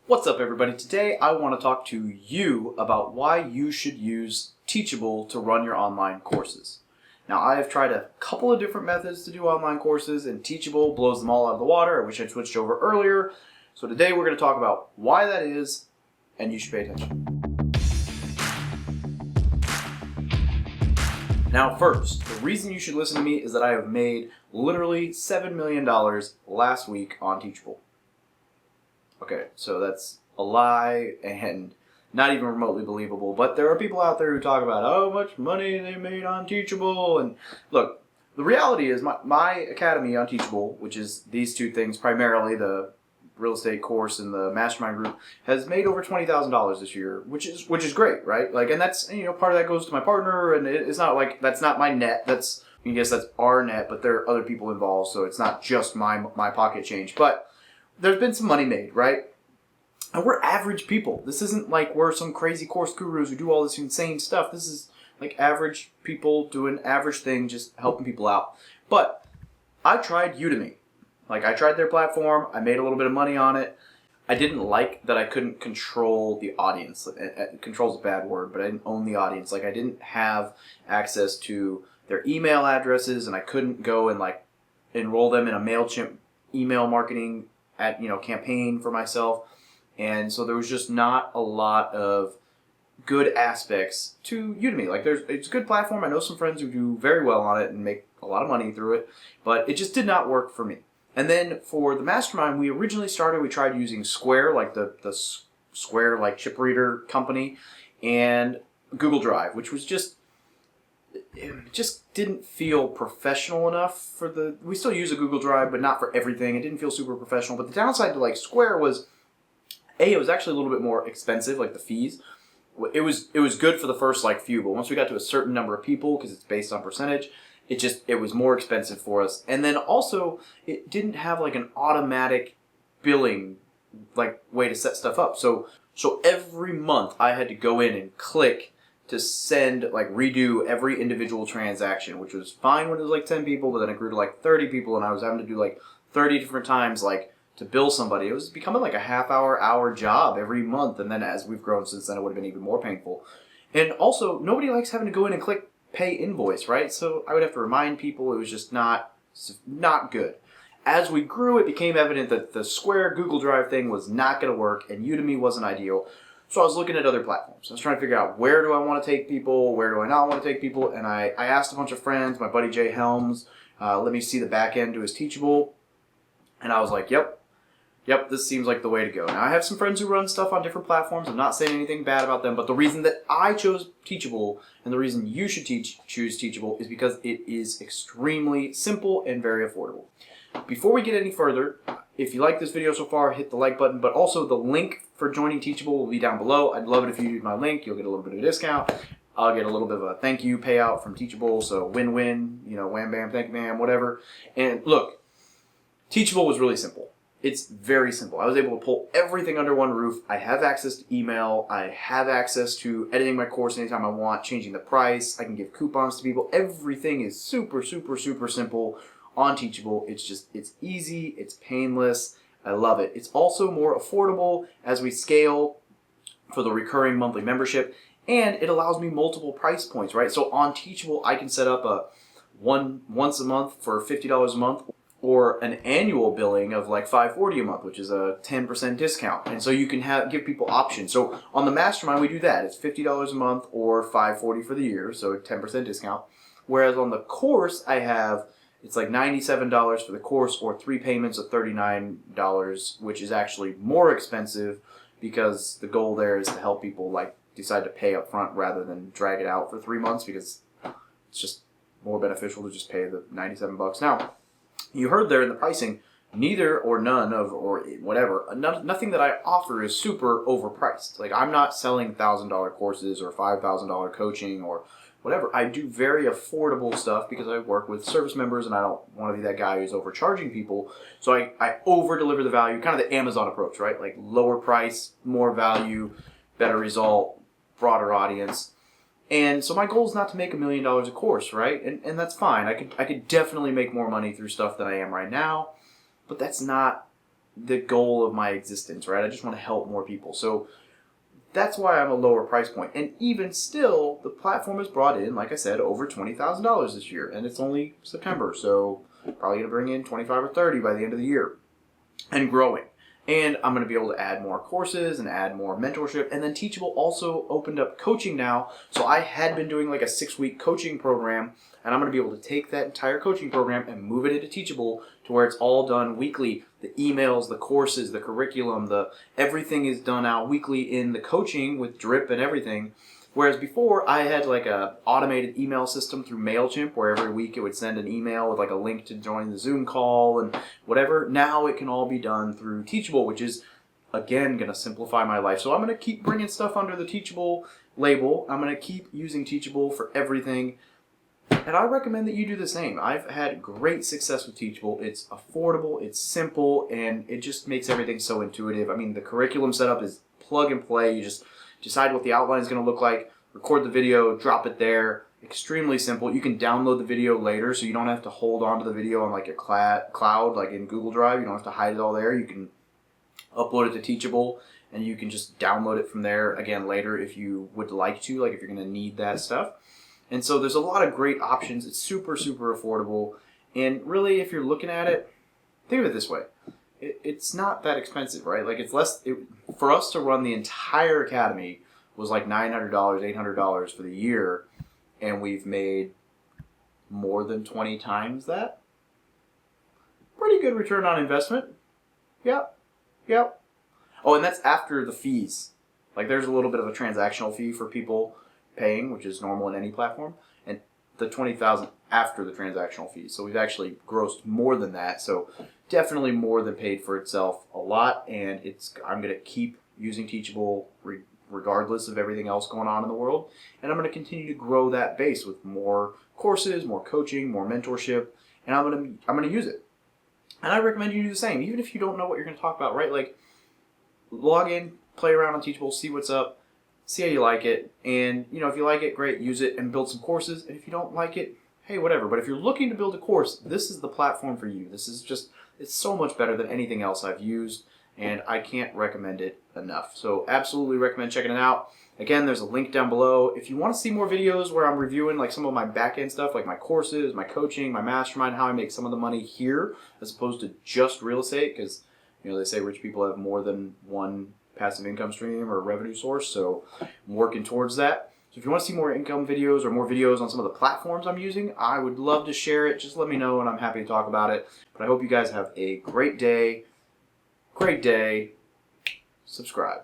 What's up, everybody? Today I want to talk to you about why you should use Teachable to run your online courses. Now, I have tried a couple of different methods to do online courses, and Teachable blows them all out of the water. I wish I'd switched over earlier. So today we're going to talk about why that is, and you should pay attention. Now, first, the reason you should listen to me is that I have made literally $7 million last week on Teachable. Okay, so that's a lie and not even remotely believable, but there are people out there who talk about how much money they made on Teachable. And look, the reality is my academy on Teachable, which is these two things primarily, the real estate course and the mastermind group, has made over $20,000 this year, which is great, right? Like, and that's, part of that goes to my partner, and it's not like that's not my net. That's, I guess that's our net, but there are other people involved, so it's not just my pocket change. But there's been some money made, right? And we're average people. This isn't like we're some crazy course gurus who do all this insane stuff. This is like average people doing average things, just helping people out. But I tried Udemy. Like, I tried their platform. I made a little bit of money on it. I didn't like that I couldn't control the audience. Control's a bad word, but I didn't own the audience. Like, I didn't have access to their email addresses, and I couldn't go and like enroll them in a MailChimp email marketing campaign for myself. And so there was just not a lot of good aspects to Udemy. Like, it's a good platform. I know some friends who do very well on it and make a lot of money through it, but it just did not work for me. And then for the mastermind, we tried using Square, like the Square like chip reader company, and Google Drive, which was it just didn't feel professional enough we still use a Google Drive, but not for everything. It didn't feel super professional. But the downside to like Square was, it was actually a little bit more expensive, like the fees. It was good for the first like few, but once we got to a certain number of people, because it's based on percentage, it was more expensive for us. And then also, it didn't have like an automatic billing like way to set stuff up. So every month I had to go in and click to redo every individual transaction, which was fine when it was like 10 people, but then it grew to like 30 people, and I was having to do like 30 different times like to bill somebody. It was becoming like a hour job every month, and then as we've grown since then, it would have been even more painful. And also, nobody likes having to go in and click pay invoice, right? So I would have to remind people. It was just not good. As we grew, it became evident that the Square Google Drive thing was not going to work, and Udemy wasn't ideal. So I was looking at other platforms. I was trying to figure out, where do I want to take people, where do I not want to take people, and I asked a bunch of friends, my buddy Jay Helms, let me see the back end to his Teachable, and I was like, yep, this seems like the way to go. Now, I have some friends who run stuff on different platforms. I'm not saying anything bad about them, but the reason that I chose Teachable and the reason you should choose Teachable is because it is extremely simple and very affordable. Before we get any further, if you like this video so far, hit the like button, but also the link for joining Teachable will be down below. I'd love it if you use my link. You'll get a little bit of a discount. I'll get a little bit of a thank you payout from Teachable, so win-win, wham bam, thank you ma'am, whatever. And look, Teachable was really simple. It's very simple. I was able to pull everything under one roof. I have access to email. I have access to editing my course anytime I want, changing the price. I can give coupons to people. Everything is super, super, super simple on Teachable. It's easy. It's painless. I love it. It's also more affordable as we scale for the recurring monthly membership, and it allows me multiple price points, right? So on Teachable, I can set up a once a month for $50 a month, or an annual billing of like $540 a month, which is a 10% discount. And so you can give people options. So on the mastermind, we do that. It's $50 a month or $540 for the year, so a 10% discount. Whereas on the course, it's like $97 for the course, or 3 payments of $39, which is actually more expensive because the goal there is to help people like decide to pay up front rather than drag it out for 3 months, because it's just more beneficial to just pay the $97. Now, you heard there in the pricing, neither or none of, or whatever, nothing that I offer is super overpriced. Like, I'm not selling $1,000 courses or $5,000 coaching or whatever. I do very affordable stuff because I work with service members, and I don't want to be that guy who's overcharging people. So I over-deliver the value, kind of the Amazon approach, right? Like, lower price, more value, better result, broader audience. And so my goal is not to make $1 million a course, right? And that's fine. I could definitely make more money through stuff than I am right now, but that's not the goal of my existence, right? I just want to help more people. So that's why I'm a lower price point. And even still, the platform has brought in, like I said, over $20,000 this year. And it's only September, so probably going to bring in 25 or 30 by the end of the year. And growing. And I'm going to be able to add more courses and add more mentorship. And then Teachable also opened up coaching now. So I had been doing like a 6-week coaching program, and I'm going to be able to take that entire coaching program and move it into Teachable to where it's all done weekly. The emails, the courses, the curriculum, everything is done out weekly in the coaching with drip and everything. Whereas before, I had like a automated email system through MailChimp where every week it would send an email with like a link to join the Zoom call and whatever. Now it can all be done through Teachable, which is, again, going to simplify my life. So I'm going to keep bringing stuff under the Teachable label. I'm going to keep using Teachable for everything. And I recommend that you do the same. I've had great success with Teachable. It's affordable, it's simple, and it just makes everything so intuitive. I mean, the curriculum setup is plug and play. You just decide what the outline is going to look like, record the video, drop it there. Extremely simple. You can download the video later, so you don't have to hold on to the video on like a cloud, like in Google Drive. You don't have to hide it all there. You can upload it to Teachable, and you can just download it from there again later if you would like to, like if you're going to need that stuff. And so there's a lot of great options. It's super, super affordable. And really, if you're looking at it, think of it this way. It's not that expensive, right? Like for us to run the entire academy was like $900, $800 for the year, and we've made more than 20 times that. Pretty good return on investment. Yep. Oh, and that's after the fees. Like there's a little bit of a transactional fee for people paying, which is normal in any platform, and the $20,000 after the transactional fees. So we've actually grossed more than that. So definitely more than paid for itself a lot, and I'm going to keep using Teachable regardless of everything else going on in the world, and I'm going to continue to grow that base with more courses, more coaching, more mentorship, and I'm going to use it. And I recommend you do the same, even if you don't know what you're going to talk about, right? Like log in, play around on Teachable, see what's up, see how you like it, and if you like it, great, use it and build some courses. And if you don't like it, hey, whatever. But if you're looking to build a course, this is the platform for you. It's so much better than anything else I've used, and I can't recommend it enough. So absolutely recommend checking it out. Again, there's a link down below. If you want to see more videos where I'm reviewing like some of my back-end stuff, like my courses, my coaching, my mastermind, how I make some of the money here as opposed to just real estate, because they say rich people have more than one passive income stream or revenue source, so I'm working towards that. So if you want to see more income videos or more videos on some of the platforms I'm using, I would love to share it. Just let me know and I'm happy to talk about it. But I hope you guys have a great day. Subscribe.